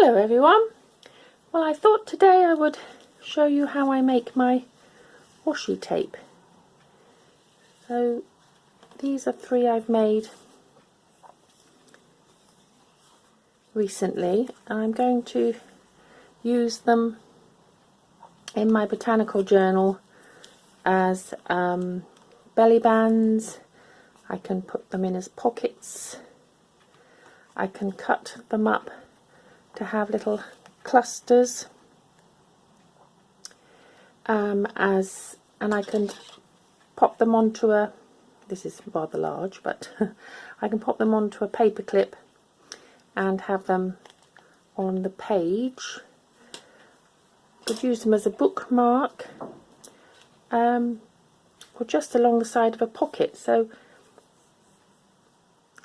Hello everyone. Well, I thought today I would show you how I make my washi tape. So these are 3 I've made recently. I'm going to use them in my Botanical Journal as belly bands. I can put them in as pockets. I can cut them up to have little clusters and I can pop them onto a, this is rather large, but I can pop them onto a paper clip and have them on the page. Could use them as a bookmark or just along the side of a pocket. So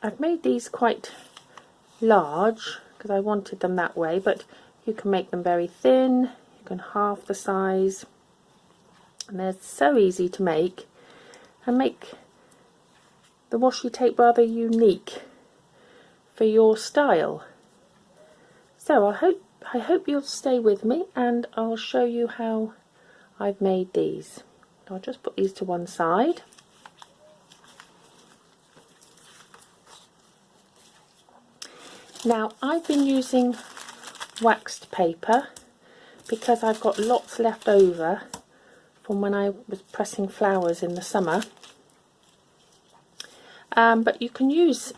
I've made these quite large because I wanted them that way, but you can make them very thin, you can halve the size, and they're so easy to make and make the washi tape rather unique for your style. So I hope you'll stay with me and I'll show you how I've made these. I'll just put these to one side. Now I've been using waxed paper because I've got lots left over from when I was pressing flowers in the summer. But you can use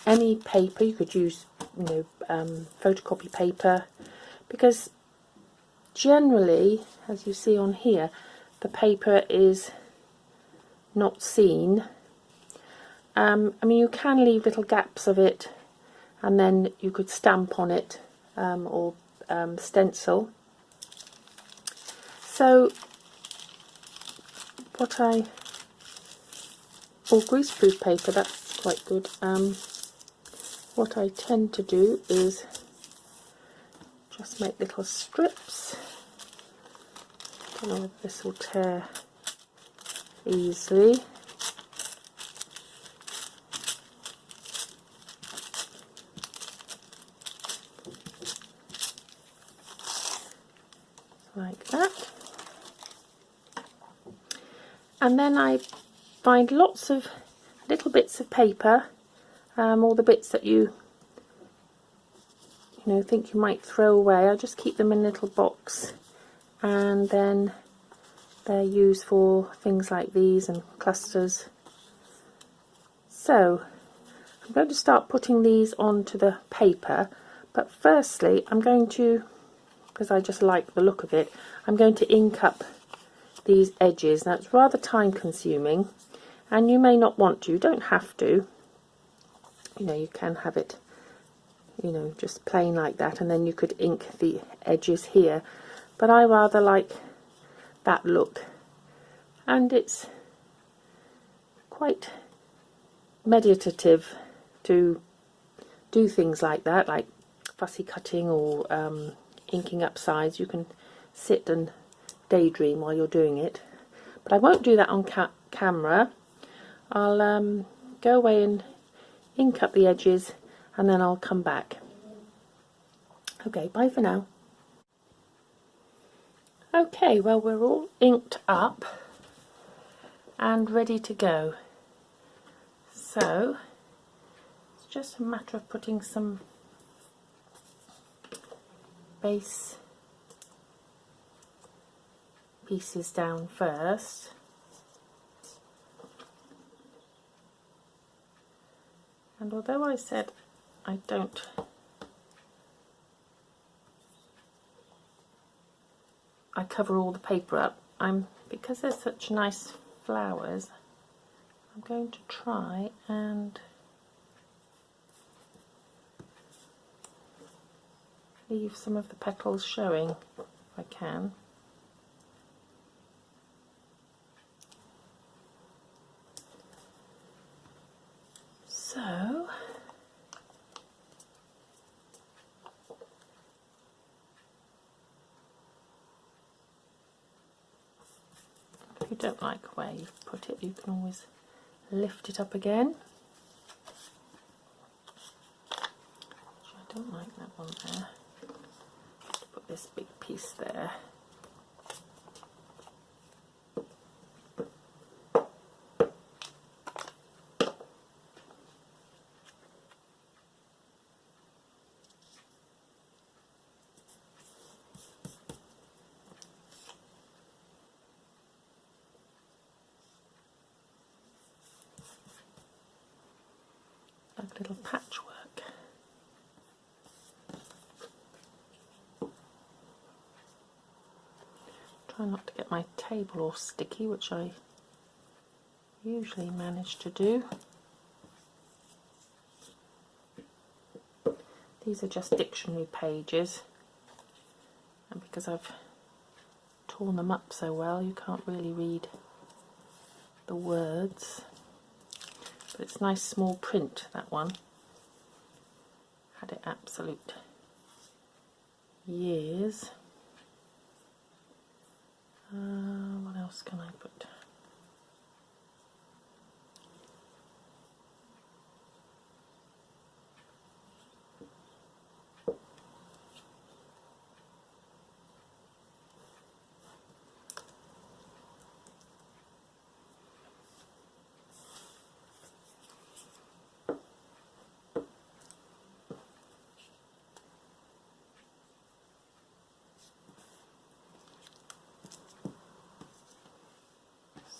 any paper. You could use, photocopy paper, because generally, as you see on here, the paper is not seen. I mean, you can leave little gaps of it, and then you could stamp on it or stencil. So or greaseproof paper, that's quite good. What I tend to do is just make little strips. I don't know if this will tear easily. Like that. And then I find lots of little bits of paper, all the bits that you think you might throw away. I just keep them in a little box, and then they're used for things like these and clusters. So I'm going to start putting these onto the paper, but firstly I'm going to, because I just like the look of it, I'm going to ink up these edges. Now it's rather time consuming, and you may not want to, you don't have to, you can have it just plain like that, and then you could ink the edges here, but I rather like that look, and it's quite meditative to do things like that, like fussy cutting or inking up sides. You can sit and daydream while you're doing it, but I won't do that on camera. I'll go away and ink up the edges, and then I'll come back. Okay, bye for now. Okay, well, we're all inked up and ready to go. So it's just a matter of putting some base pieces down first. And although I said I cover all the paper up, because there's such nice flowers, I'm going to try and leave some of the petals showing if I can. So if you don't like where you've put it, you can always lift it up again. I don't like that one there. put this big piece there. Like a little patchwork. Try not to get my table all sticky, which I usually manage to do. These are just dictionary pages, and because I've torn them up so well, you can't really read the words. But it's nice small print, that one. Had it absolute years. What else can I put?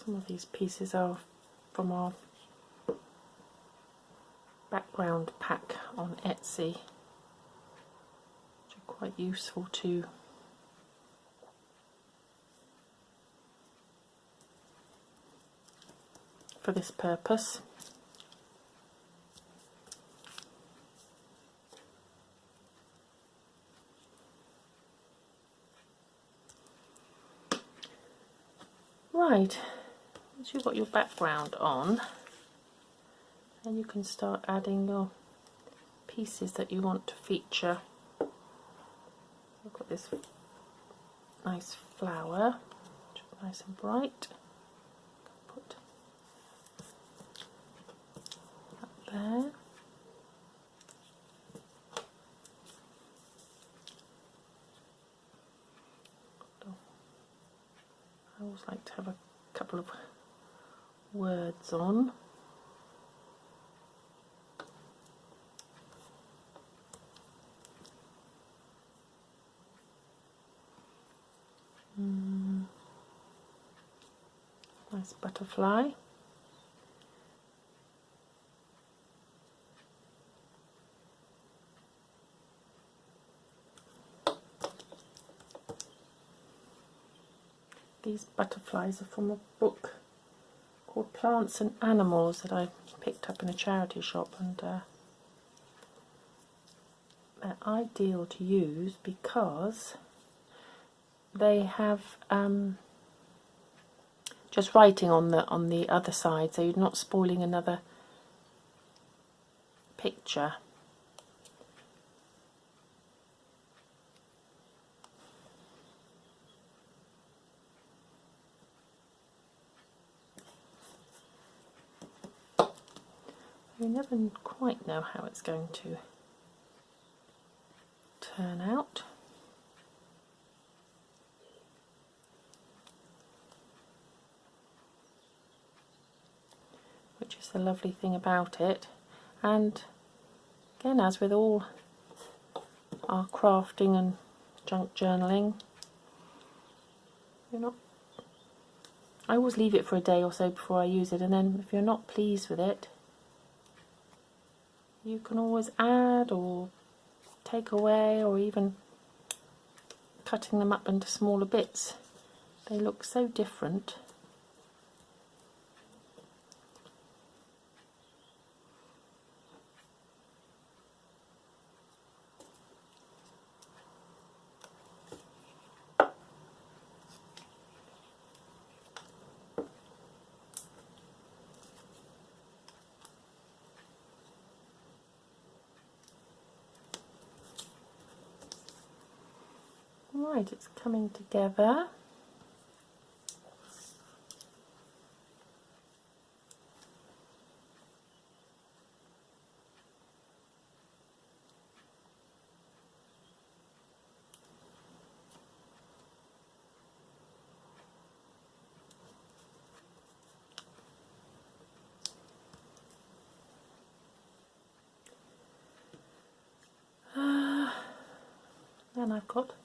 Some of these pieces are from our background pack on Etsy, which are quite useful too. For this purpose. Right, once you've got your background on, then you can start adding your pieces that you want to feature. I've got this nice flower, which is nice and bright. Put that there. I always like to have a couple of words on. Nice butterfly. These butterflies are from a book called Plants and Animals that I picked up in a charity shop, and they're ideal to use because they have just writing on the other side, so you're not spoiling another picture. You never quite know how it's going to turn out. Which is the lovely thing about it. And again, as with all our crafting and junk journaling, I always leave it for a day or so before I use it, and then if you're not pleased with it, you can always add or take away, or even cutting them up into smaller bits. They look so different. Right, it's coming together. And I've got,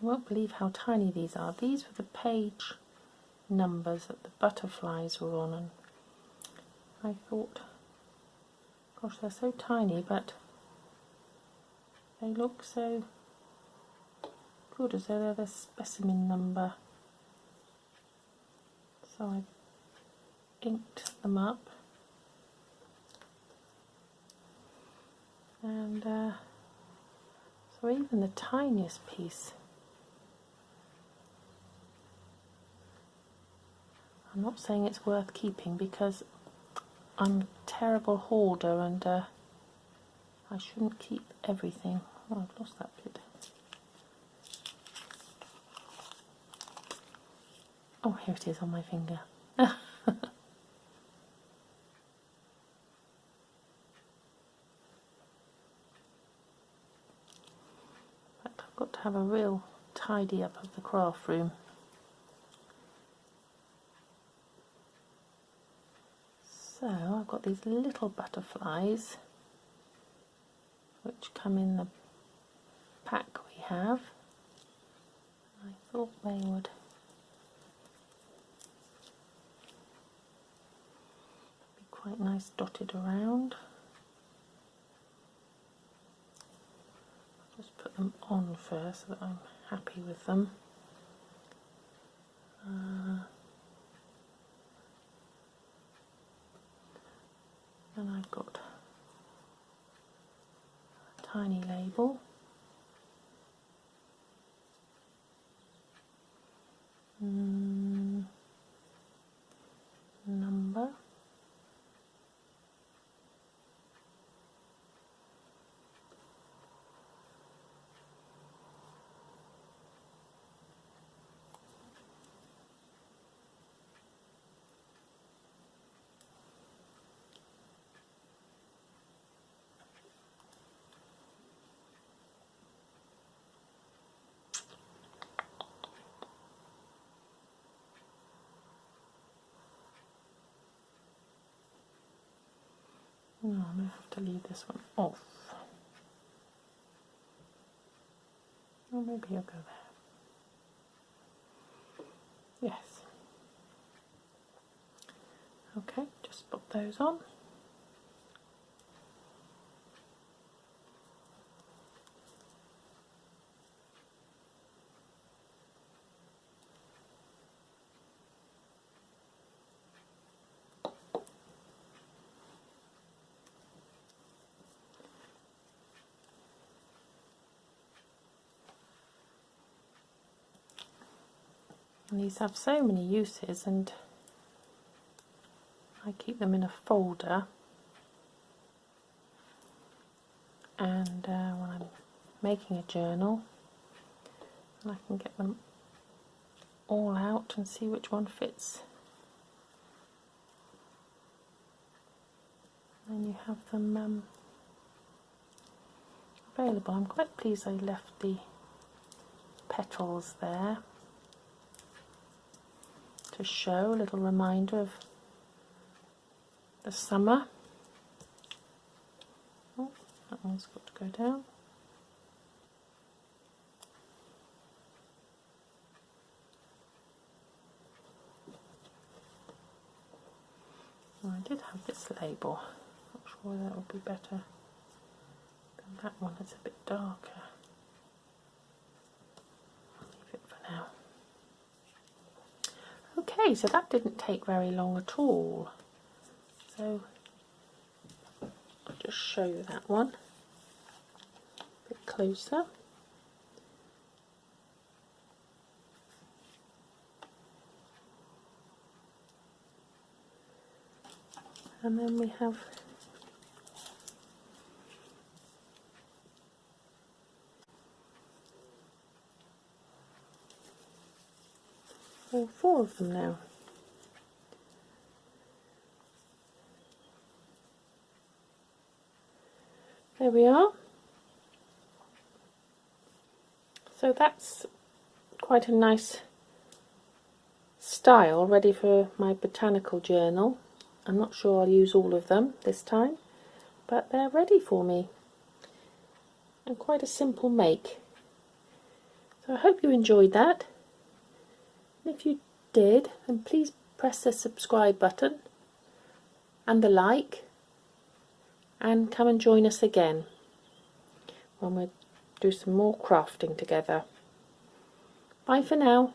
you won't believe how tiny these are. These were the page numbers that the butterflies were on, and I thought, gosh, they're so tiny, but they look so good, as though they're the specimen number. So I inked them up, and so even the tiniest piece, I'm not saying it's worth keeping because I'm a terrible hoarder, and I shouldn't keep everything. Oh, I've lost that bit. Oh, here it is on my finger. I've got to have a real tidy up of the craft room. So I've got these little butterflies which come in the pack we have. I thought they would be quite nice dotted around. I'll just put them on first so that I'm happy with them. And I've got a tiny label. Number. No, I'm going to have to leave this one off. Or maybe I'll go there. Yes. Okay, just pop those on. And these have so many uses, and I keep them in a folder, and when I'm making a journal, I can get them all out and see which one fits. And you have them available. I'm quite pleased I left the petals there to show a little reminder of the summer. Oh, that one's got to go down. Oh, I did have this label. Not sure that would be better than that one. It's a bit darker. I'll leave it for now. Okay, so that didn't take very long at all. So I'll just show you that one a bit closer. And then we have all four of them now. There we are. So that's quite a nice style ready for my botanical journal. I'm not sure I'll use all of them this time, but they're ready for me. and quite a simple make. So I hope you enjoyed that. And if you did, then please press the subscribe button and the like, and come and join us again when we do some more crafting together. Bye for now.